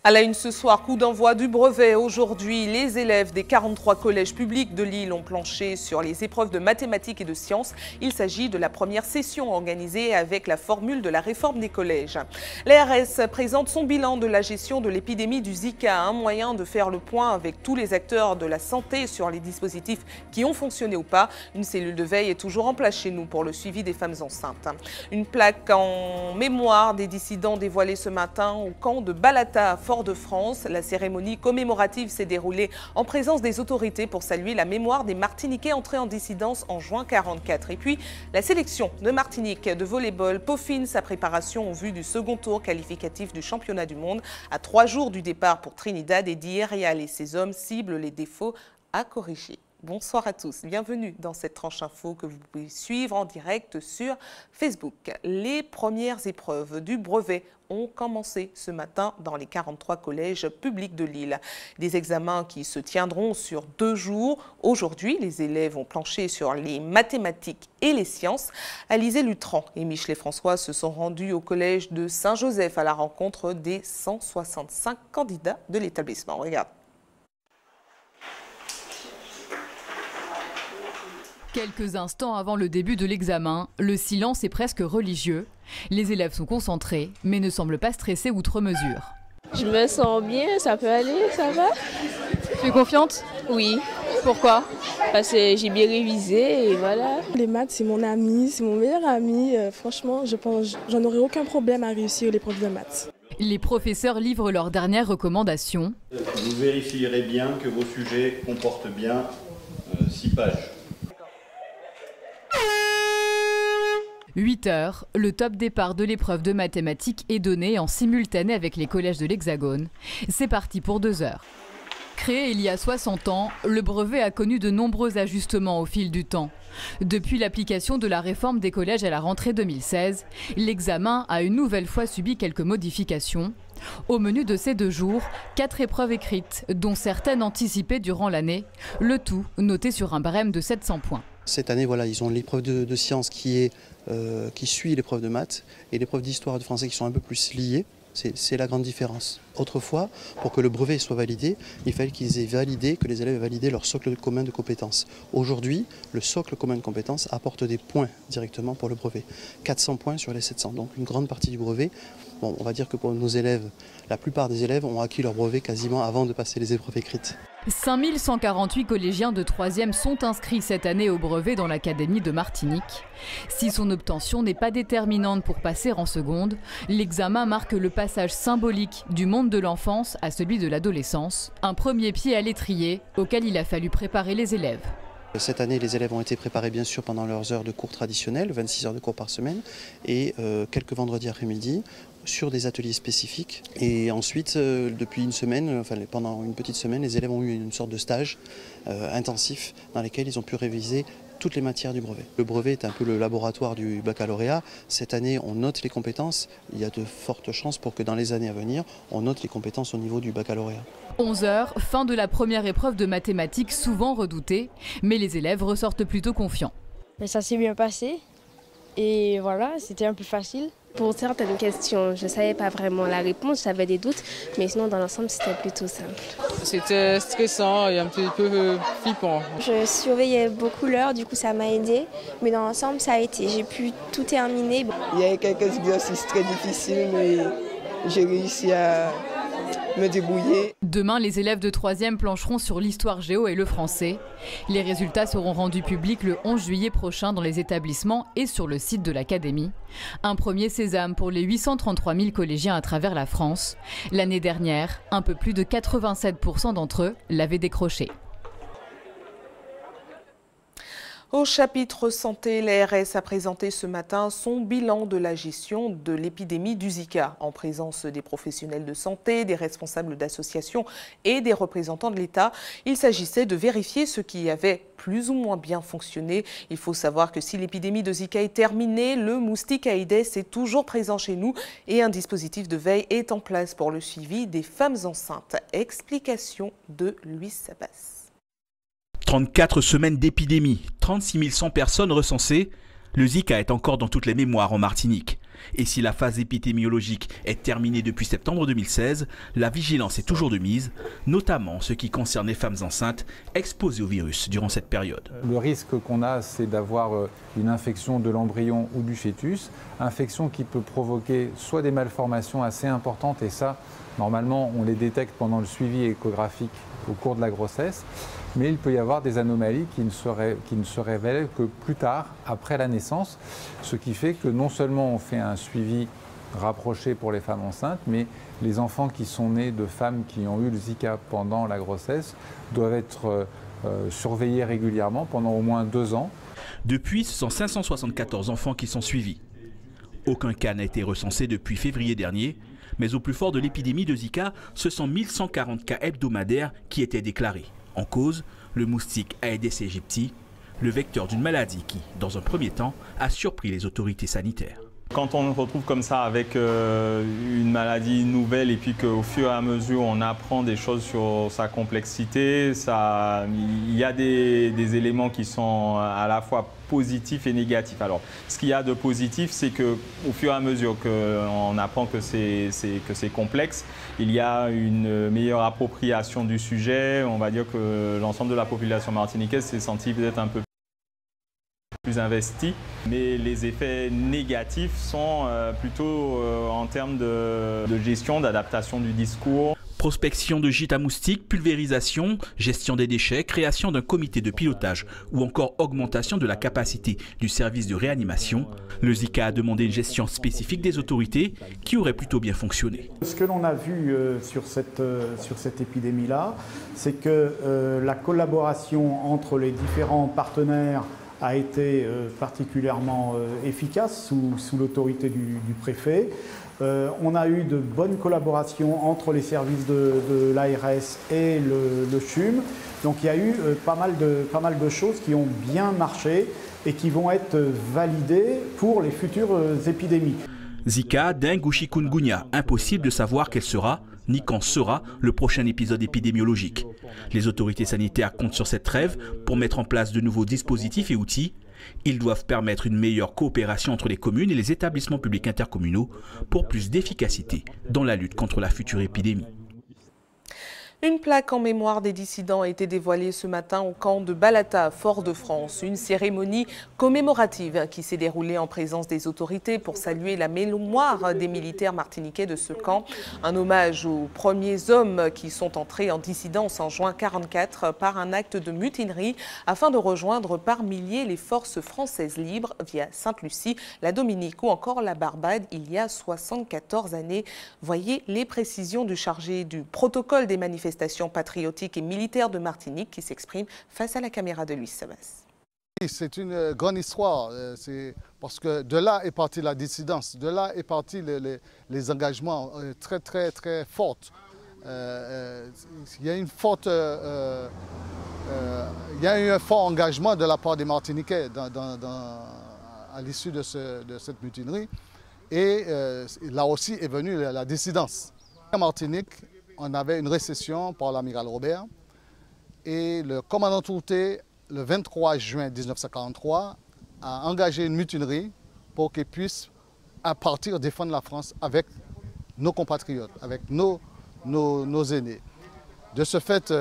À la une ce soir, coup d'envoi du brevet. Aujourd'hui, les élèves des 43 collèges publics de Lille ont planché sur les épreuves de mathématiques et de sciences. Il s'agit de la première session organisée avec la formule de la réforme des collèges. L'ARS présente son bilan de la gestion de l'épidémie du Zika, un moyen de faire le point avec tous les acteurs de la santé sur les dispositifs qui ont fonctionné ou pas. Une cellule de veille est toujours en place chez nous pour le suivi des femmes enceintes. Une plaque en mémoire des dissidents dévoilée ce matin au camp de Balata à Fort-de-France. La cérémonie commémorative s'est déroulée en présence des autorités pour saluer la mémoire des Martiniquais entrés en dissidence en juin 1944. Et puis, la sélection de Martinique de volley-ball peaufine sa préparation en vue du second tour qualificatif du championnat du monde. À 3 jours du départ pour Trinidad, Eddie Herrial et ses hommes ciblent les défauts à corriger. Bonsoir à tous, bienvenue dans cette tranche info que vous pouvez suivre en direct sur Facebook. Les premières épreuves du brevet ont commencé ce matin dans les 43 collèges publics de Lille. Des examens qui se tiendront sur 2 jours. Aujourd'hui, les élèves ont planché sur les mathématiques et les sciences. Alizé Lutran et Michelet François se sont rendus au collège de Saint-Joseph à la rencontre des 165 candidats de l'établissement. Regarde. Quelques instants avant le début de l'examen, le silence est presque religieux. Les élèves sont concentrés, mais ne semblent pas stressés outre mesure. Je me sens bien, ça peut aller, ça va. Tu es confiante? Oui. Pourquoi? Parce que j'ai bien révisé et voilà. Les maths, c'est mon ami, c'est mon meilleur ami. Franchement, je pense j'en aurai aucun problème à réussir l'épreuve de maths. Les professeurs livrent leurs dernières recommandations. Vous vérifierez bien que vos sujets comportent bien 6 pages. 8 heures, le top départ de l'épreuve de mathématiques est donné en simultané avec les collèges de l'Hexagone. C'est parti pour 2 heures. Créé il y a 60 ans, le brevet a connu de nombreux ajustements au fil du temps. Depuis l'application de la réforme des collèges à la rentrée 2016, l'examen a une nouvelle fois subi quelques modifications. Au menu de ces 2 jours, 4 épreuves écrites, dont certaines anticipées durant l'année, le tout noté sur un barème de 700 points. Cette année, voilà, ils ont l'épreuve de sciences qui suit l'épreuve de maths et l'épreuve d'histoire et de français qui sont un peu plus liées. C'est la grande différence. Autrefois, pour que le brevet soit validé, il fallait que les élèves aient validé leur socle commun de compétences. Aujourd'hui, le socle commun de compétences apporte des points directement pour le brevet. 400 points sur les 700, donc une grande partie du brevet. Bon, on va dire que pour nos élèves, la plupart des élèves ont acquis leur brevet quasiment avant de passer les épreuves écrites. 5148 collégiens de 3e sont inscrits cette année au brevet dans l'Académie de Martinique. Si son obtention n'est pas déterminante pour passer en seconde, l'examen marque le passage symbolique du monde de l'enfance à celui de l'adolescence, un premier pied à l'étrier auquel il a fallu préparer les élèves. Cette année, les élèves ont été préparés bien sûr pendant leurs heures de cours traditionnelles, 26 heures de cours par semaine, et quelques vendredis après-midi sur des ateliers spécifiques. Et ensuite, depuis une semaine, pendant une petite semaine, les élèves ont eu une sorte de stage intensif dans lesquels ils ont pu réviser toutes les matières du brevet. Le brevet est un peu le laboratoire du baccalauréat. Cette année, on note les compétences. Il y a de fortes chances pour que dans les années à venir, on note les compétences au niveau du baccalauréat. 11 heures, fin de la première épreuve de mathématiques souvent redoutée, mais les élèves ressortent plutôt confiants. Mais ça s'est bien passé et voilà, c'était un peu facile. Pour certaines questions, je ne savais pas vraiment la réponse, j'avais des doutes, mais sinon dans l'ensemble c'était plutôt simple. C'était stressant et un petit peu flippant. Je surveillais beaucoup l'heure, du coup ça m'a aidé, mais dans l'ensemble ça a été, j'ai pu tout terminer. Il y a quelques exercices très difficiles, mais j'ai réussi à me débrouiller. Demain, les élèves de 3e plancheront sur l'histoire géo et le français. Les résultats seront rendus publics le 11 juillet prochain dans les établissements et sur le site de l'Académie. Un premier sésame pour les 833 000 collégiens à travers la France. L'année dernière, un peu plus de 87% d'entre eux l'avaient décroché. Au chapitre santé, l'ARS a présenté ce matin son bilan de la gestion de l'épidémie du Zika, en présence des professionnels de santé, des responsables d'associations et des représentants de l'État. Il s'agissait de vérifier ce qui avait plus ou moins bien fonctionné. Il faut savoir que si l'épidémie de Zika est terminée, le moustique Aïdes est toujours présent chez nous et un dispositif de veille est en place pour le suivi des femmes enceintes. Explication de Louis Sabas. 34 semaines d'épidémie, 36 100 personnes recensées. Le Zika est encore dans toutes les mémoires en Martinique. Et si la phase épidémiologique est terminée depuis septembre 2016, la vigilance est toujours de mise, notamment en ce qui concerne les femmes enceintes exposées au virus durant cette période. Le risque qu'on a, c'est d'avoir une infection de l'embryon ou du fœtus, infection qui peut provoquer soit des malformations assez importantes, et ça, normalement, on les détecte pendant le suivi échographique au cours de la grossesse, mais il peut y avoir des anomalies qui ne se révèlent que plus tard, après la naissance, ce qui fait que non seulement on fait un suivi rapproché pour les femmes enceintes, mais les enfants qui sont nés de femmes qui ont eu le Zika pendant la grossesse doivent être surveillés régulièrement pendant au moins 2 ans. Depuis, ce sont 574 enfants qui sont suivis. Aucun cas n'a été recensé depuis février dernier, mais au plus fort de l'épidémie de Zika, ce sont 1140 cas hebdomadaires qui étaient déclarés. En cause, le moustique Aedes aegypti, le vecteur d'une maladie qui, dans un premier temps, a surpris les autorités sanitaires. Quand on se retrouve comme ça avec une maladie nouvelle et puis qu'au fur et à mesure on apprend des choses sur sa complexité, il y a des éléments qui sont à la fois positifs et négatifs. Alors, ce qu'il y a de positif, c'est qu'au fur et à mesure qu'on apprend que c'est complexe, il y a une meilleure appropriation du sujet. On va dire que l'ensemble de la population martiniquaise s'est sentie peut-être un peu plus investi, mais les effets négatifs sont plutôt en termes de gestion, d'adaptation du discours. Prospection de gîtes à moustiques, pulvérisation, gestion des déchets, création d'un comité de pilotage ou encore augmentation de la capacité du service de réanimation. Le Zika a demandé une gestion spécifique des autorités qui aurait plutôt bien fonctionné. Ce que l'on a vu sur cette épidémie-là, c'est que la collaboration entre les différents partenaires a été particulièrement efficace sous l'autorité du préfet. On a eu de bonnes collaborations entre les services de l'ARS et le CHUM. Donc il y a eu pas mal de choses qui ont bien marché et qui vont être validées pour les futures épidémies. Zika, dengue ou chikungunya, impossible de savoir quel sera, ni quand sera le prochain épisode épidémiologique. Les autorités sanitaires comptent sur cette trêve pour mettre en place de nouveaux dispositifs et outils. Ils doivent permettre une meilleure coopération entre les communes et les établissements publics intercommunaux pour plus d'efficacité dans la lutte contre la future épidémie. Une plaque en mémoire des dissidents a été dévoilée ce matin au camp de Balata, Fort-de-France. Une cérémonie commémorative qui s'est déroulée en présence des autorités pour saluer la mémoire des militaires martiniquais de ce camp. Un hommage aux premiers hommes qui sont entrés en dissidence en juin 1944 par un acte de mutinerie afin de rejoindre par milliers les forces françaises libres via Sainte-Lucie, la Dominique ou encore la Barbade il y a 74 années. Voyez les précisions du chargé du protocole des manifestations patriotiques et militaires de Martinique qui s'exprime face à la caméra de Luis Sabas. C'est une grande histoire, parce que de là est partie la dissidence, de là est parti les engagements très forts. Il y a eu un fort engagement de la part des Martiniquais à l'issue de cette mutinerie, et là aussi est venue la dissidence. En Martinique, on avait une récession par l'amiral Robert et le commandant Tourté, le 23 juin 1943, a engagé une mutinerie pour qu'il puisse à partir défendre la France avec nos compatriotes, avec nos aînés. De ce fait,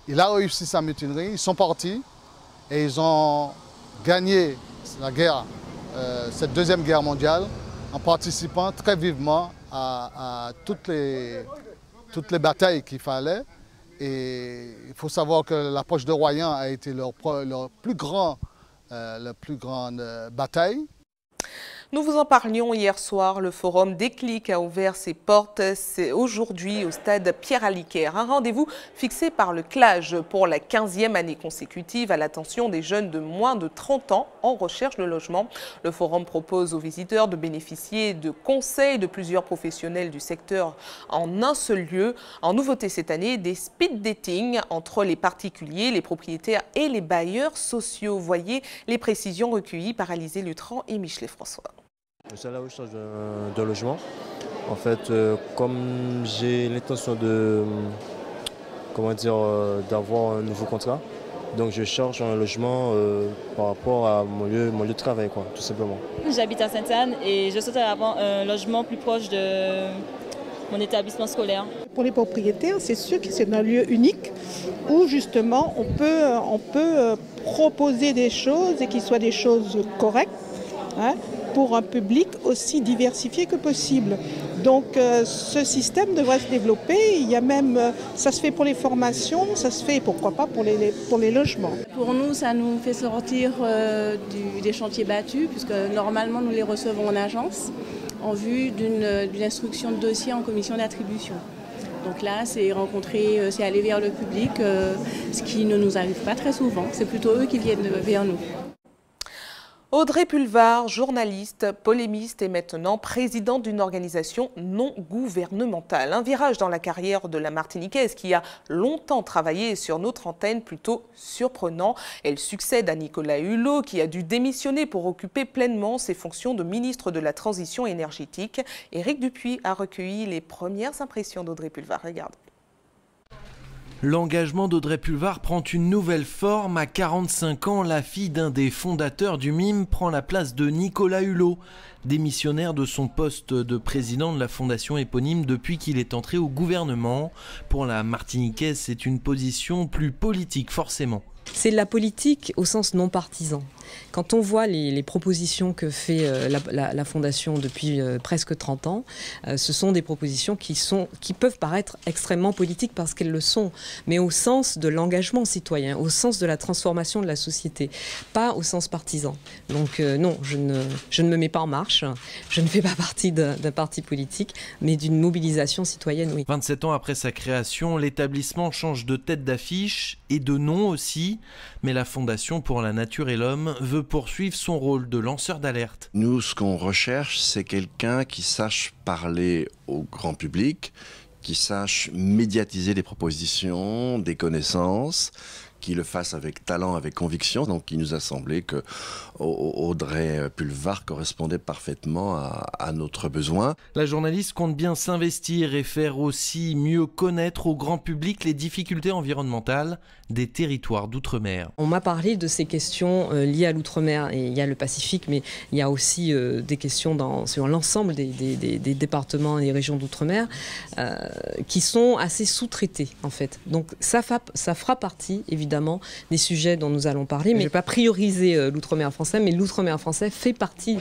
il a réussi sa mutinerie, ils sont partis et ils ont gagné la guerre, cette deuxième guerre mondiale, en participant très vivement à toutes les batailles qu'il fallait. Et il faut savoir que l'approche de Royan a été leur plus grande bataille. Nous vous en parlions hier soir, le forum Déclic a ouvert ses portes aujourd'hui au stade Pierre-Aliquer. Un rendez-vous fixé par le CLAGE pour la 15e année consécutive à l'attention des jeunes de moins de 30 ans en recherche de logement. Le forum propose aux visiteurs de bénéficier de conseils de plusieurs professionnels du secteur en un seul lieu. En nouveauté cette année, des speed dating entre les particuliers, les propriétaires et les bailleurs sociaux. Voyez les précisions recueillies par Alizé Lutran et Michelet François. Je suis à la recherche d'un logement. En fait, comme j'ai l'intention d'avoir un nouveau contrat, Donc je cherche un logement par rapport à mon lieu de travail, quoi, tout simplement. J'habite à Sainte-Anne et je souhaiterais avoir un logement plus proche de mon établissement scolaire. Pour les propriétaires, c'est sûr que c'est un lieu unique où justement on peut proposer des choses et qu'ils soient des choses correctes, hein, pour un public aussi diversifié que possible. Donc ce système devrait se développer. Il y a même, ça se fait pour les formations, ça se fait pourquoi pas pour les logements. Pour nous, ça nous fait sortir des chantiers battus, puisque normalement nous les recevons en agence en vue d'une instruction de dossier en commission d'attribution. Donc là, c'est rencontrer, c'est aller vers le public, ce qui ne nous arrive pas très souvent. C'est plutôt eux qui viennent vers nous. Audrey Pulvar, journaliste, polémiste et maintenant présidente d'une organisation non gouvernementale. Un virage dans la carrière de la Martiniquaise qui a longtemps travaillé sur notre antenne, plutôt surprenant. Elle succède à Nicolas Hulot qui a dû démissionner pour occuper pleinement ses fonctions de ministre de la Transition énergétique. Éric Dupuis a recueilli les premières impressions d'Audrey Pulvar. Regarde. L'engagement d'Audrey Pulvar prend une nouvelle forme. À 45 ans, la fille d'un des fondateurs du MIM prend la place de Nicolas Hulot, démissionnaire de son poste de président de la fondation éponyme depuis qu'il est entré au gouvernement. Pour la Martiniquaise, c'est une position plus politique forcément. C'est de la politique au sens non partisan. Quand on voit les propositions que fait la Fondation depuis presque 30 ans, ce sont des propositions qui peuvent paraître extrêmement politiques parce qu'elles le sont, mais au sens de l'engagement citoyen, au sens de la transformation de la société, pas au sens partisan. Donc non, je ne me mets pas en marche, je ne fais pas partie d'un parti politique, mais d'une mobilisation citoyenne, oui. 27 ans après sa création, l'établissement change de tête d'affiche et de nom aussi, mais la Fondation pour la Nature et l'Homme veut poursuivre son rôle de lanceur d'alerte. Nous, ce qu'on recherche, c'est quelqu'un qui sache parler au grand public, qui sache médiatiser des propositions, des connaissances, qui le fasse avec talent, avec conviction. Donc il nous a semblé que Audrey Pulvar correspondait parfaitement à notre besoin. La journaliste compte bien s'investir et faire aussi mieux connaître au grand public les difficultés environnementales des territoires d'outre-mer. On m'a parlé de ces questions liées à l'outre-mer, et il y a le Pacifique, mais il y a aussi des questions sur l'ensemble des départements et des régions d'outre-mer qui sont assez sous-traitées en fait. Donc ça fera partie évidemment des sujets dont nous allons parler, mais je ne vais pas prioriser l'outre-mer français, mais l'outre-mer français fait partie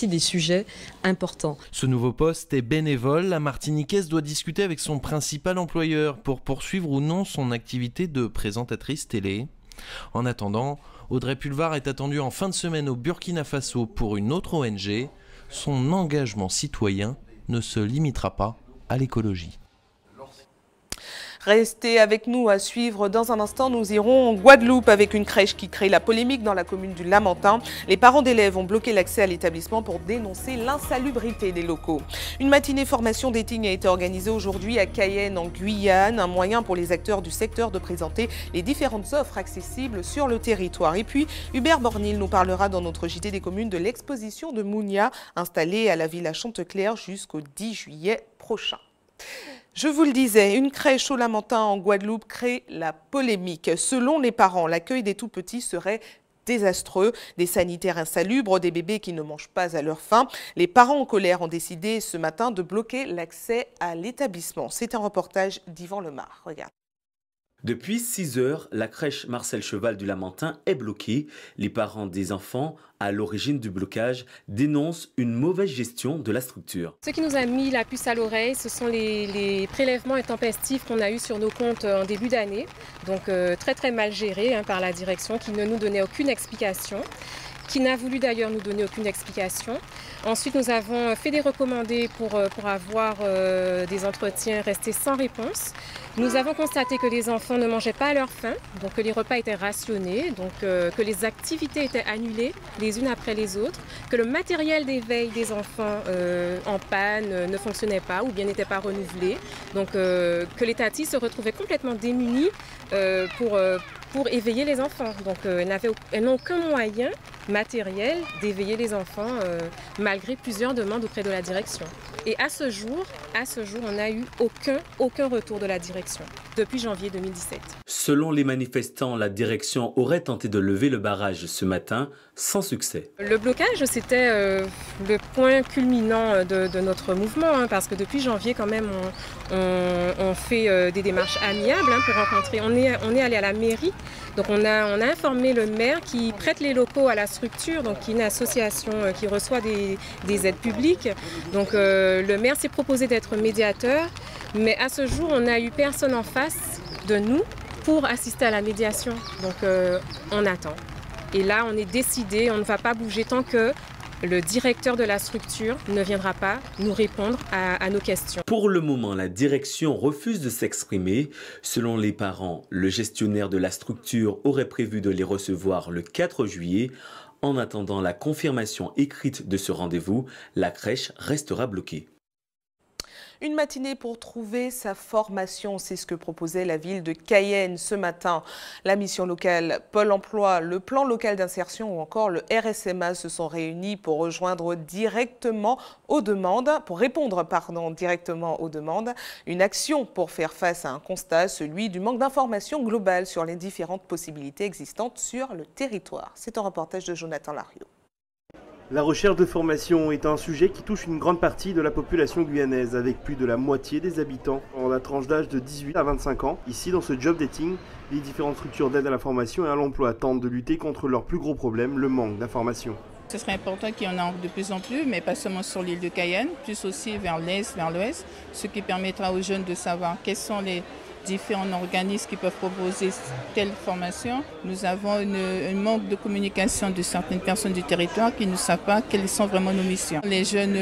des sujets importants. Ce nouveau poste est bénévole. La Martiniquaise doit discuter avec son principal employeur pour poursuivre ou non son activité de présentatrice télé. En attendant, Audrey Pulvar est attendue en fin de semaine au Burkina Faso pour une autre ONG. Son engagement citoyen ne se limitera pas à l'écologie. Restez avec nous à suivre. Dans un instant, nous irons en Guadeloupe avec une crèche qui crée la polémique dans la commune du Lamentin. Les parents d'élèves ont bloqué l'accès à l'établissement pour dénoncer l'insalubrité des locaux. Une matinée formation dating a été organisée aujourd'hui à Cayenne en Guyane, un moyen pour les acteurs du secteur de présenter les différentes offres accessibles sur le territoire. Et puis, Hubert Bornil nous parlera dans notre JT des communes de l'exposition de Mounia, installée à la Villa Chanteclair jusqu'au 10 juillet prochain. Je vous le disais, une crèche au Lamentin en Guadeloupe crée la polémique. Selon les parents, l'accueil des tout-petits serait désastreux, des sanitaires insalubres, des bébés qui ne mangent pas à leur faim. Les parents en colère ont décidé ce matin de bloquer l'accès à l'établissement. C'est un reportage d'Yvan Lemar. Regarde. Depuis 6 heures, la crèche Marcel Cheval du Lamentin est bloquée. Les parents des enfants, à l'origine du blocage, dénoncent une mauvaise gestion de la structure. Ce qui nous a mis la puce à l'oreille, ce sont les prélèvements intempestifs qu'on a eus sur nos comptes en début d'année. Donc très mal gérés par la direction qui ne nous donnait aucune explication, qui n'a voulu d'ailleurs nous donner aucune explication. Ensuite, nous avons fait des recommandés pour avoir des entretiens restés sans réponse. Nous avons constaté que les enfants ne mangeaient pas à leur faim, donc que les repas étaient rationnés, donc que les activités étaient annulées les unes après les autres, que le matériel d'éveil des enfants en panne ne fonctionnait pas ou bien n'était pas renouvelé, donc que les tatis se retrouvaient complètement démunis pour éveiller les enfants. Donc elles n'ont aucun moyen matériel d'éveiller les enfants malgré plusieurs demandes auprès de la direction. Et à ce jour, on n'a eu aucun retour de la direction depuis janvier 2017. Selon les manifestants, la direction aurait tenté de lever le barrage ce matin sans succès. Le blocage, c'était le point culminant de notre mouvement, parce que depuis janvier, quand même, on fait des démarches amiables pour rencontrer. On est allé à la mairie, donc on a informé le maire qui prête les locaux à la structure, donc qui est une association qui reçoit des aides publiques. Donc le maire s'est proposé d'être médiateur, mais à ce jour, on n'a eu personne en face de nous pour assister à la médiation. Donc on attend. Et là, on est décidé, on ne va pas bouger tant que le directeur de la structure ne viendra pas nous répondre à nos questions. Pour le moment, la direction refuse de s'exprimer. Selon les parents, le gestionnaire de la structure aurait prévu de les recevoir le 4 juillet. En attendant la confirmation écrite de ce rendez-vous, la crèche restera bloquée. Une matinée pour trouver sa formation, c'est ce que proposait la ville de Cayenne ce matin. La mission locale Pôle emploi, le plan local d'insertion ou encore le RSMA se sont réunis pour répondre directement aux demandes. Une action pour faire face à un constat, celui du manque d'informations globales sur les différentes possibilités existantes sur le territoire. C'est un reportage de Jonathan Lariot. La recherche de formation est un sujet qui touche une grande partie de la population guyanaise, avec plus de la moitié des habitants dans la tranche d'âge de 18 à 25 ans. Ici, dans ce job dating, les différentes structures d'aide à la formation et à l'emploi tentent de lutter contre leur plus gros problème, le manque d'information. Ce serait important qu'il y en ait de plus en plus, mais pas seulement sur l'île de Cayenne, plus aussi vers l'est, vers l'ouest, ce qui permettra aux jeunes de savoir quels sont les différents organismes qui peuvent proposer telle formation. Nous avons un manque de communication de certaines personnes du territoire qui ne savent pas quelles sont vraiment nos missions. Les jeunes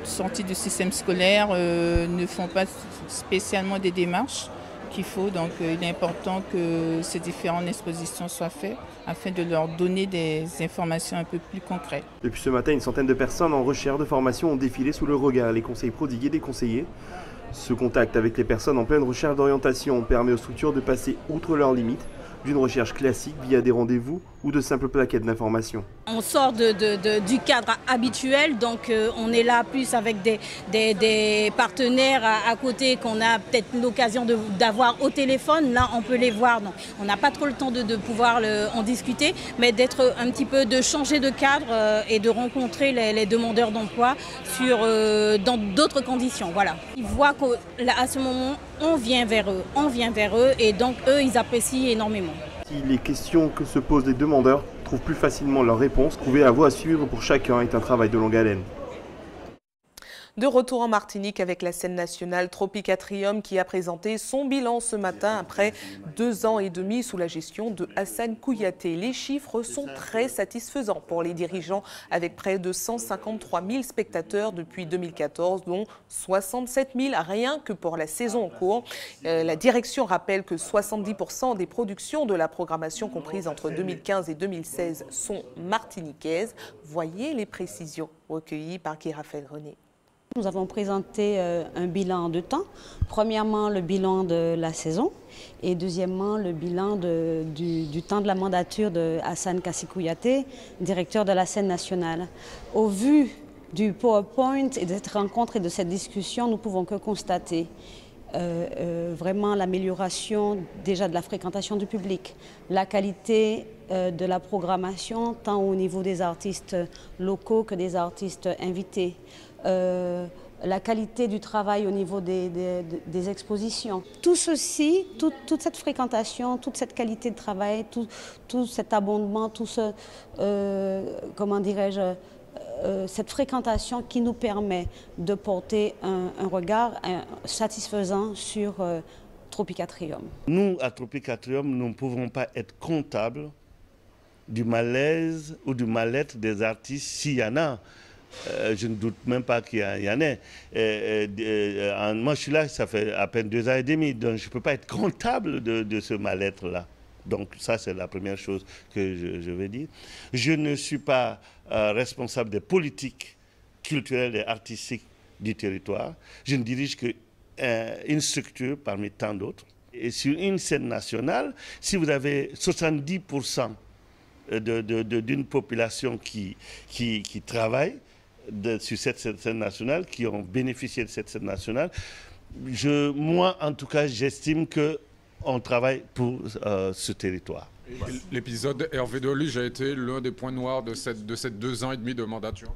sortis du système scolaire ne font pas spécialement des démarches qu'il faut, donc il est important que ces différentes expositions soient faites afin de leur donner des informations un peu plus concrètes. Depuis ce matin, une centaine de personnes en recherche de formation ont défilé sous le regard les conseils prodigués des conseillers. Ce contact avec les personnes en pleine recherche d'orientation permet aux structures de passer outre leurs limites, d'une recherche classique via des rendez-vous ou de simples plaquettes d'information. On sort du cadre habituel, donc on est là plus avec des partenaires à côté qu'on a peut-être l'occasion d'avoir au téléphone. Là, on peut les voir, donc on n'a pas trop le temps de pouvoir en discuter, mais d'être un petit peu, de changer de cadre et de rencontrer les demandeurs d'emploi dans d'autres conditions. Voilà. Ils voient qu'à ce moment, on vient vers eux et donc eux, ils apprécient énormément. Si les questions que se posent les demandeurs trouvent plus facilement leurs réponses, trouver la voie à suivre pour chacun est un travail de longue haleine. De retour en Martinique avec la scène nationale Tropicatrium qui a présenté son bilan ce matin après 2 ans et demi sous la gestion de Hassan Kouyaté. Les chiffres sont très satisfaisants pour les dirigeants avec près de 153 000 spectateurs depuis 2014, dont 67 000 rien que pour la saison en cours. La direction rappelle que 70% des productions de la programmation comprise entre 2015 et 2016 sont martiniquaises. Voyez les précisions recueillies par Guy Raphaël René. Nous avons présenté un bilan de temps. Premièrement, le bilan de la saison et deuxièmement, le bilan du temps de la mandature de Hassan Kassi Kouyaté, directeur de la scène nationale. Au vu du PowerPoint et de cette rencontre et de cette discussion, nous ne pouvons que constater vraiment l'amélioration déjà de la fréquentation du public, la qualité de la programmation, tant au niveau des artistes locaux que des artistes invités. La qualité du travail au niveau des expositions. Tout ceci, toute cette fréquentation, toute cette qualité de travail, tout cet abondement, comment dirais-je, cette fréquentation qui nous permet de porter un regard satisfaisant sur Tropicatrium. Nous, à Tropicatrium, nous ne pouvons pas être comptables du malaise ou du mal-être des artistes s'il y en a. Je ne doute même pas qu'il y en ait. Moi, je suis là, ça fait à peine 2 ans et demi, donc je ne peux pas être comptable de ce mal-être-là. Donc ça, c'est la première chose que je vais dire. Je ne suis pas responsable des politiques culturelles et artistiques du territoire. Je ne dirige qu'une structure parmi tant d'autres. Et sur une scène nationale, si vous avez 70% d'une population qui travaille sur cette scène nationale, qui ont bénéficié de cette scène nationale, moi, en tout cas, j'estime que on travaille pour ce territoire. L'épisode Hervé Deluge a été l'un des points noirs de cette 2 ans et demi de mandature.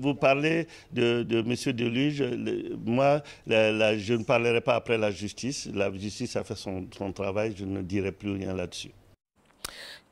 Vous parlez de M. Deluge. Moi, je ne parlerai pas après la justice. La justice a fait son travail. Je ne dirai plus rien là-dessus.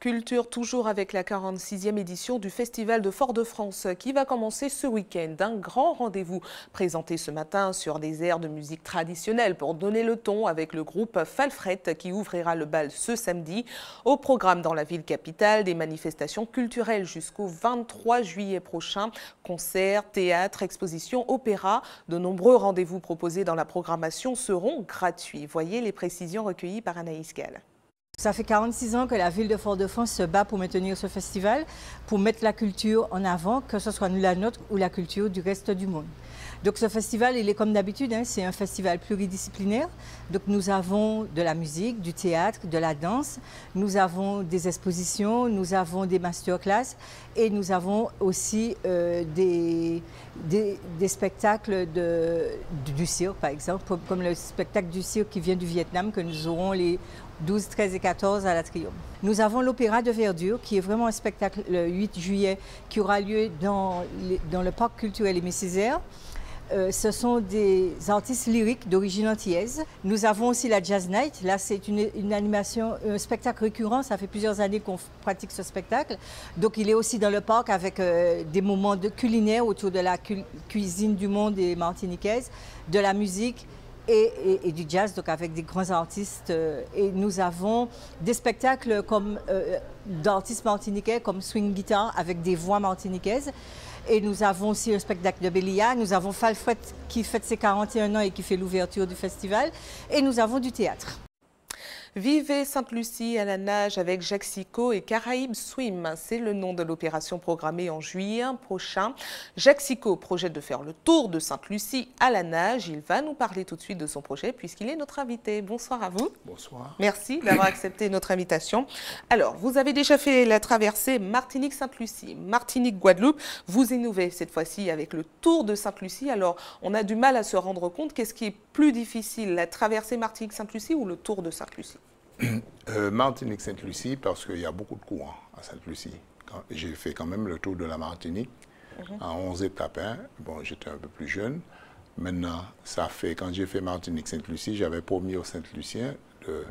Culture, toujours avec la 46e édition du Festival de Fort-de-France qui va commencer ce week-end. Un grand rendez-vous présenté ce matin sur des airs de musique traditionnelle pour donner le ton avec le groupe Falfret qui ouvrira le bal ce samedi. Au programme dans la ville capitale, des manifestations culturelles jusqu'au 23 juillet prochain. Concerts, théâtres, expositions, opéras. De nombreux rendez-vous proposés dans la programmation seront gratuits. Voyez les précisions recueillies par Anaïs Gall. Ça fait 46 ans que la ville de Fort-de-France se bat pour maintenir ce festival, pour mettre la culture en avant, que ce soit la nôtre ou la culture du reste du monde. Donc ce festival, il est comme d'habitude, c'est un festival pluridisciplinaire. Donc nous avons de la musique, du théâtre, de la danse, nous avons des expositions, nous avons des masterclass et nous avons aussi des spectacles du cirque, par exemple, comme le spectacle du cirque qui vient du Vietnam, que nous aurons les 12, 13 et 14 à la Triomphe. Nous avons l'Opéra de Verdure, qui est vraiment un spectacle le 8 juillet, qui aura lieu dans le parc culturel Aimé Césaire. Ce sont des artistes lyriques d'origine antillaise. Nous avons aussi la Jazz Night. Là, c'est une animation, un spectacle récurrent. Ça fait plusieurs années qu'on pratique ce spectacle. Donc, il est aussi dans le parc avec des moments culinaires autour de la cuisine du monde des Martiniquaises, de la musique et du jazz, donc avec des grands artistes. Et nous avons des spectacles comme d'artistes martiniquais, comme Swing Guitar, avec des voix martiniquaises. Et nous avons aussi un spectacle de Bélia. Nous avons Falfret qui fête ses 41 ans et qui fait l'ouverture du festival. Et nous avons du théâtre. Vivez Sainte-Lucie à la nage avec Jacques Sicot et Caraïbes Swim. C'est le nom de l'opération programmée en juillet prochain. Jacques Sicot projette de faire le tour de Sainte-Lucie à la nage. Il va nous parler tout de suite de son projet puisqu'il est notre invité. Bonsoir à vous. Bonsoir. Merci d'avoir accepté notre invitation. Alors, vous avez déjà fait la traversée Martinique-Sainte-Lucie, Martinique-Guadeloupe. Vous innovez cette fois-ci avec le tour de Sainte-Lucie. Alors, on a du mal à se rendre compte. Qu'est-ce qui est plus difficile, la traversée Martinique-Sainte-Lucie ou le tour de Sainte-Lucie? Martinique-Sainte-Lucie, parce qu'il y a beaucoup de courants à Sainte-Lucie. J'ai fait quand même le tour de la Martinique en 11 étapes. Bon, j'étais un peu plus jeune. Maintenant, ça fait, quand j'ai fait Martinique-Sainte-Lucie, j'avais promis aux Sainte-Luciens de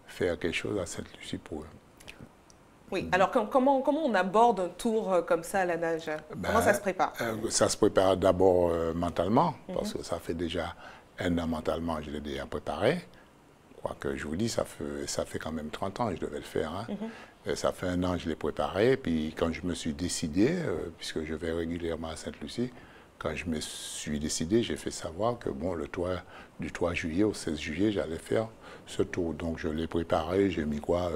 faire quelque chose à Sainte-Lucie pour eux. Oui, alors comment on aborde un tour comme ça à la nage? Comment ça se prépare? Ça se prépare d'abord mentalement, parce que ça fait déjà un an mentalement, je l'ai déjà préparé. Quoique je vous dis, ça fait quand même 30 ans que je devais le faire. Ça fait un an que je l'ai préparé. Puis quand je me suis décidé, puisque je vais régulièrement à Sainte-Lucie, quand je me suis décidé, j'ai fait savoir que bon, du 3 juillet au 16 juillet, j'allais faire ce tour. Donc je l'ai préparé, j'ai mis quoi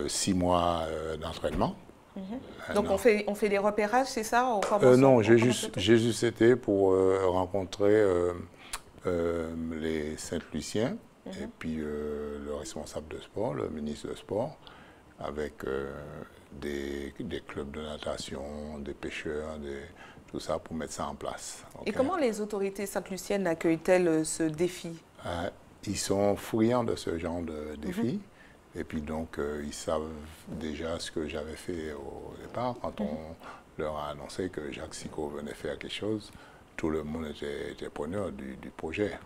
6 mois d'entraînement. Donc on fait des repérages, c'est ça? Non, j'ai juste été pour rencontrer les Sainte-Luciens. Et puis le responsable de sport, le ministre de sport, avec des clubs de natation, des pêcheurs, tout ça pour mettre ça en place. Et comment les autorités sainte-luciennes accueillent-elles ce défi? Ils sont friands de ce genre de défi. Et puis donc, ils savent déjà ce que j'avais fait au départ. Quand on leur a annoncé que Jacques Sicot venait faire quelque chose, tout le monde était preneur du projet.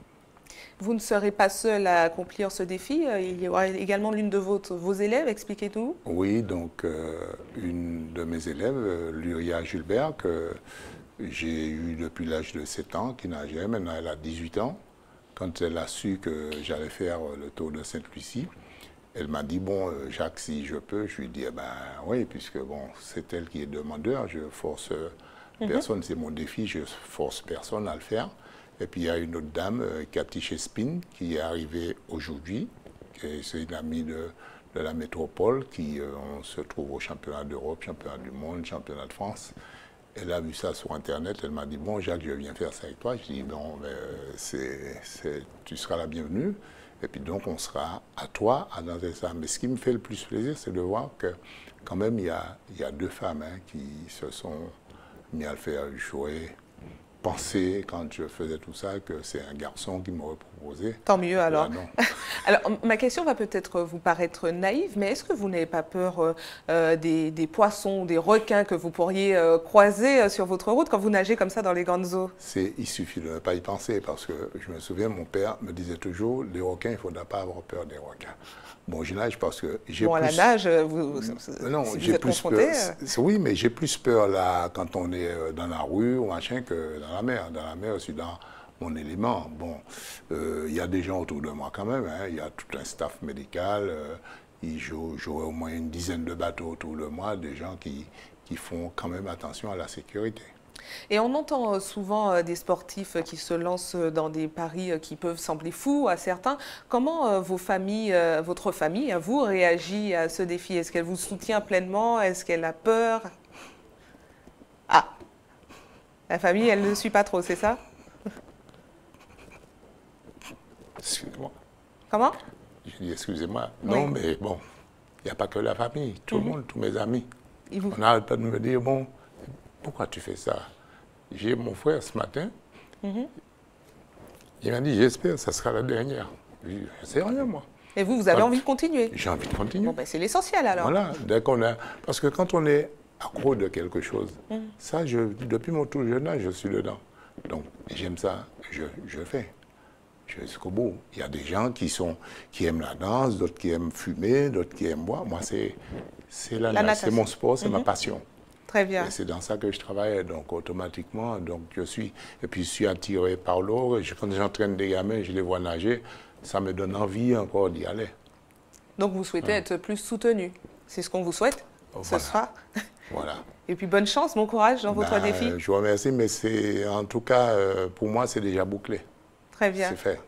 Vous ne serez pas seul à accomplir ce défi. Il y aura également l'une de vos élèves. Expliquez-nous. Oui, donc une de mes élèves, Luria Gilbert, que j'ai eu depuis l'âge de 7 ans, qui nageait. Maintenant, elle a 18 ans. Quand elle a su que j'allais faire le tour de Sainte-Lucie, elle m'a dit, bon, Jacques, si je peux, je lui ai dit, eh ben oui, puisque bon, c'est elle qui est demandeur, je force personne, c'est mon défi, je force personne à le faire. Et puis il y a une autre dame, Cathy Chespin, qui est arrivée aujourd'hui. C'est une amie de la métropole qui on se trouve au championnat d'Europe, championnat du monde, championnat de France. Elle a vu ça sur Internet, elle m'a dit, bon Jacques, je viens faire ça avec toi. Je dis, non, mais tu seras la bienvenue. Et puis donc on sera à toi à danser ça. Mais ce qui me fait le plus plaisir, c'est de voir que quand même il y a 2 femmes qui se sont mis à le faire jouer pensé, quand je faisais tout ça, que c'est un garçon qui m'aurait proposé. Tant mieux alors. Non. Alors, ma question va peut-être vous paraître naïve, mais est-ce que vous n'avez pas peur des poissons, des requins que vous pourriez croiser sur votre route quand vous nagez comme ça dans les grandes eaux? Il suffit de ne pas y penser, parce que je me souviens, mon père me disait toujours, les requins, il ne faudra pas avoir peur des requins. Bon, je nage parce que j'ai à la nage, vous êtes confronté. Oui, mais j'ai plus peur là, quand on est dans la rue ou machin, que dans la mer. Dans la mer, je suis dans mon élément. Bon, il y a des gens autour de moi quand même. Il y a tout un staff médical. J'aurai au moins une dizaine de bateaux autour de moi, des gens qui font quand même attention à la sécurité. Et on entend souvent des sportifs qui se lancent dans des paris qui peuvent sembler fous à certains. Comment votre famille, vous, réagit à ce défi? Est-ce qu'elle vous soutient pleinement? Est-ce qu'elle a peur? Ah, la famille, elle ne suit pas trop, c'est ça? Excusez-moi. Comment? Je dis excusez-moi. Non, oui. Mais bon, il n'y a pas que la famille, tout le monde, tous mes amis. On n'arrête pas de me dire, bon, pourquoi tu fais ça? J'ai mon frère ce matin, il m'a dit, j'espère que ça sera la dernière. Je ne sais rien, moi. Et vous avez envie de continuer? J'ai envie de continuer. Bon, ben, c'est l'essentiel alors. Voilà, dès qu'on a... Parce que quand on est accro de quelque chose, ça, depuis mon tout jeune âge, je suis dedans. Donc, j'aime ça, je fais. Je vais jusqu'au bout. Il y a des gens qui aiment la danse, d'autres qui aiment fumer, d'autres qui aiment boire. Moi, c'est la nage, c'est mon sport, c'est ma passion. Très bien. Et c'est dans ça que je travaille, donc automatiquement, je suis attiré par l'eau. Quand j'entraîne des gamins, je les vois nager, ça me donne envie encore d'y aller. Donc vous souhaitez être plus soutenu. C'est ce qu'on vous souhaite ce soir. Voilà. Et puis bonne chance, bon courage dans votre défi. Je vous remercie, mais en tout cas, pour moi, c'est déjà bouclé. Très bien. C'est fait.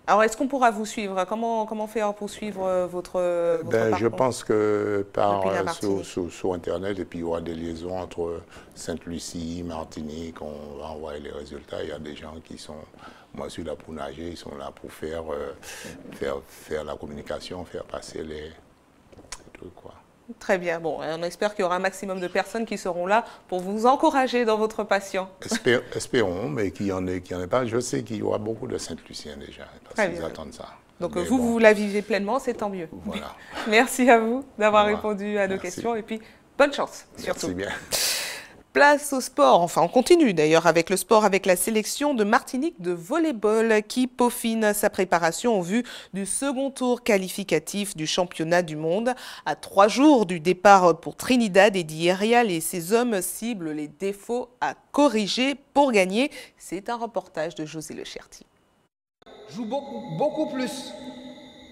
Alors, est-ce qu'on pourra vous suivre? Comment faire pour suivre votre parcours? Je pense que sur Internet, et puis il y aura des liaisons entre Sainte-Lucie, Martinique, on va envoyer les résultats. Il y a des gens qui sont, moi je suis là pour nager, ils sont là pour faire la communication, faire passer les trucs, quoi. Très bien. Bon, on espère qu'il y aura un maximum de personnes qui seront là pour vous encourager dans votre passion. Espérons, mais qu'il n'y en ait pas. Je sais qu'il y aura beaucoup de Saint-Luciens déjà, parce qu'ils attendent ça. Donc vous la vivez pleinement, c'est tant mieux. Voilà. Merci à vous d'avoir répondu à nos questions et puis bonne chance surtout. Merci bien. Place au sport, enfin on continue d'ailleurs avec le sport, avec la sélection de Martinique de volley-ball qui peaufine sa préparation en vue du second tour qualificatif du championnat du monde. À 3 jours du départ pour Trinidad, Eddie Herrial et ses hommes ciblent les défauts à corriger pour gagner. C'est un reportage de José Lecherti. Joue beaucoup plus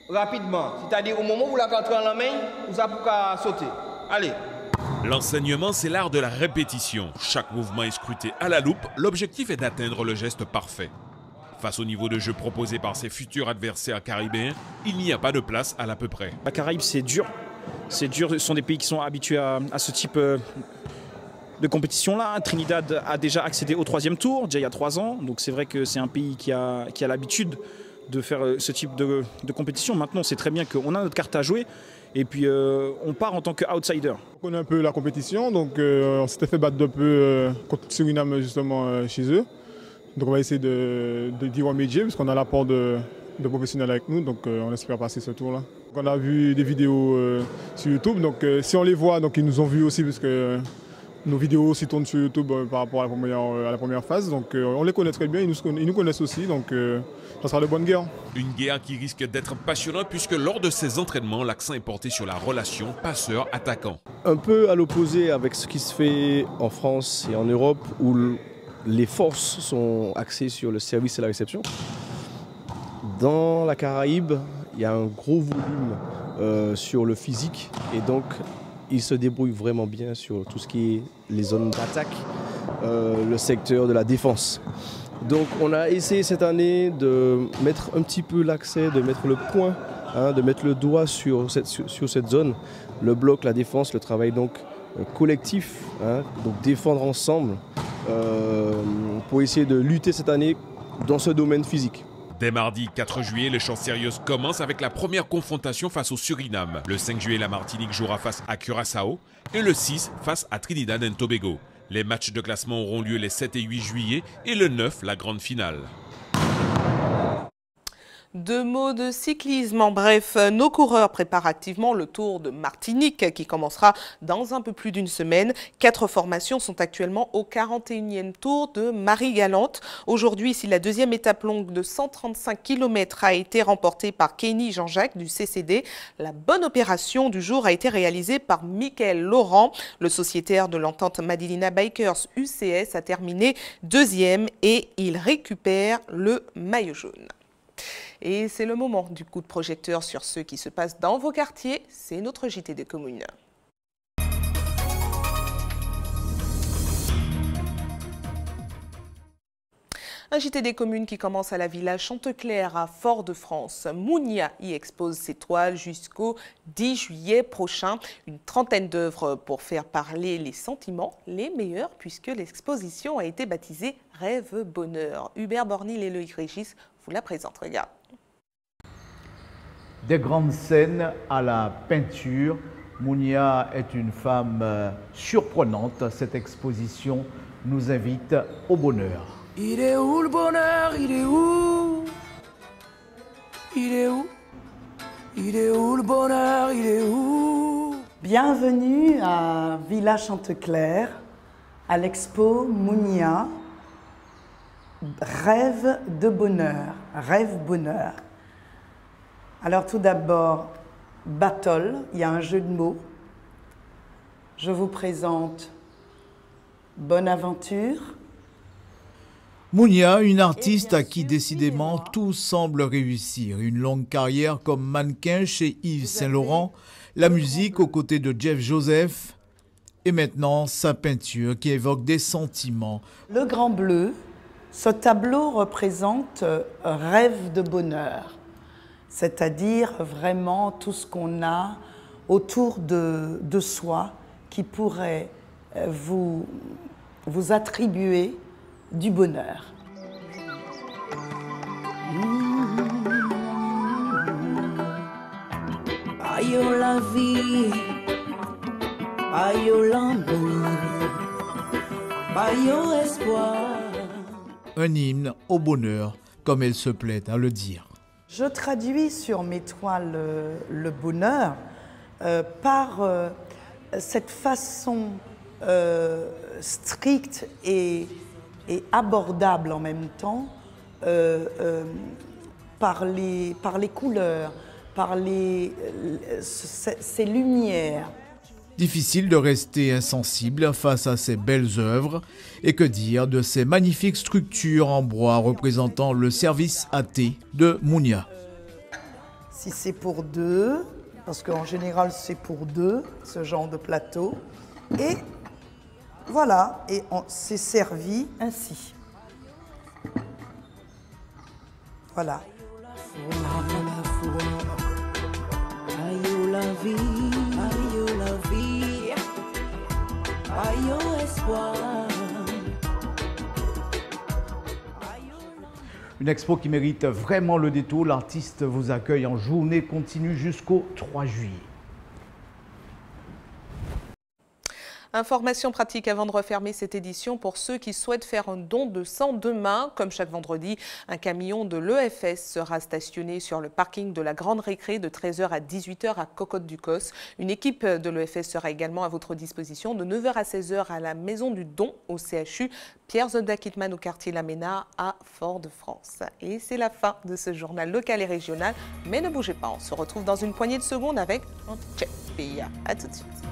rapidement, c'est-à-dire au moment où la rentre en la main, vous avez qu'à sauter. Allez. L'enseignement, c'est l'art de la répétition. Chaque mouvement est scruté à la loupe. L'objectif est d'atteindre le geste parfait. Face au niveau de jeu proposé par ses futurs adversaires caribéens, il n'y a pas de place à l'à peu près. La Caraïbe, c'est dur. C'est dur. Ce sont des pays qui sont habitués à ce type de compétition-là. Trinidad a déjà accédé au 3e tour, déjà il y a 3 ans. Donc c'est vrai que c'est un pays qui a l'habitude de faire ce type de compétition. Maintenant, c'est très bien qu'on a notre carte à jouer. Et puis on part en tant qu'outsider. On connaît un peu la compétition, donc on s'était fait battre un peu contre Suriname justement chez eux. Donc on va essayer d'y remédier parce qu'on a l'apport de professionnels avec nous, donc on espère passer ce tour-là. On a vu des vidéos sur YouTube, donc si on les voit, donc ils nous ont vus aussi parce que nos vidéos aussi tournent sur YouTube par rapport à la première phase. Donc on les connaît très bien, ils nous connaissent aussi, donc ça sera de bonne guerre. Une guerre qui risque d'être passionnante puisque lors de ces entraînements, l'accent est porté sur la relation passeur-attaquant. Un peu à l'opposé avec ce qui se fait en France et en Europe où les forces sont axées sur le service et la réception. Dans la Caraïbe, il y a un gros volume sur le physique et donc ils se débrouillent vraiment bien sur tout ce qui est les zones d'attaque, le secteur de la défense. Donc on a essayé cette année de mettre un petit peu l'accès, de mettre le point, de mettre le doigt sur cette zone, le bloc, la défense, le travail donc collectif, donc défendre ensemble pour essayer de lutter cette année dans ce domaine physique. Dès mardi 4 juillet, les chances sérieuses commencent avec la première confrontation face au Suriname. Le 5 juillet, la Martinique jouera face à Curaçao et le 6 face à Trinidad and Tobago. Les matchs de classement auront lieu les 7 et 8 juillet et le 9, la grande finale. 2 mots de cyclisme. En bref, nos coureurs préparent activement le Tour de Martinique qui commencera dans un peu plus d'une semaine. 4 formations sont actuellement au 41e Tour de Marie-Galante. Aujourd'hui, si la deuxième étape longue de 135 km a été remportée par Kenny Jean-Jacques du CCD, la bonne opération du jour a été réalisée par Michael Laurent. Le sociétaire de l'entente Madilina Bikers UCS a terminé 2e et il récupère le maillot jaune. Et c'est le moment du coup de projecteur sur ce qui se passe dans vos quartiers. C'est notre JT des communes. Un JT des communes qui commence à la Villa Chanteclair à Fort-de-France. Mounia y expose ses toiles jusqu'au 10 juillet prochain. Une trentaine d'œuvres pour faire parler les sentiments, les meilleurs, puisque l'exposition a été baptisée Rêve Bonheur. Hubert Bornil et Loïc Régis vous la présentent. Regarde. Des grandes scènes à la peinture. Mounia est une femme surprenante. Cette exposition nous invite au bonheur. Il est où le bonheur? Il est où? Il est où? Il est où le bonheur? Il est où? Bienvenue à Villa Chanteclair, à l'expo Mounia. Rêve de bonheur, rêve bonheur. Alors tout d'abord, battle, il y a un jeu de mots. Je vous présente Bonne Aventure. Mounia, une artiste à qui décidément tout semble réussir. Une longue carrière comme mannequin chez Yves Saint Laurent, la musique aux côtés de Jeff Joseph et maintenant sa peinture qui évoque des sentiments. Le Grand Bleu, ce tableau représente rêve de bonheur. C'est-à-dire vraiment tout ce qu'on a autour de soi qui pourrait vous attribuer du bonheur. Aïe la vie, aïe l'amour, aïe espoir. Un hymne au bonheur, comme elle se plaît à le dire. Je traduis sur mes toiles le bonheur par cette façon stricte et abordable en même temps, par les couleurs, par ces lumières. Difficile de rester insensible face à ces belles œuvres. Et que dire de ces magnifiques structures en bois représentant le service AT de Mounia. Si c'est pour deux, parce qu'en général c'est pour deux, ce genre de plateau. Et voilà, et c'est servi ainsi. Voilà. Aïe la vie, aïe la vie, aïe espoir. Une expo qui mérite vraiment le détour. L'artiste vous accueille en journée continue jusqu'au 3 juillet. Information pratique avant de refermer cette édition pour ceux qui souhaitent faire un don de sang demain. Comme chaque vendredi, un camion de l'EFS sera stationné sur le parking de la Grande Récré de 13h à 18h à Cocotte-du-Cos. Une équipe de l'EFS sera également à votre disposition de 9h à 16h à la Maison du Don au CHU Pierre Zoda-Kittmann au quartier Lamena à Fort-de-France. Et c'est la fin de ce journal local et régional. Mais ne bougez pas, on se retrouve dans une poignée de secondes avec un check. A tout de suite.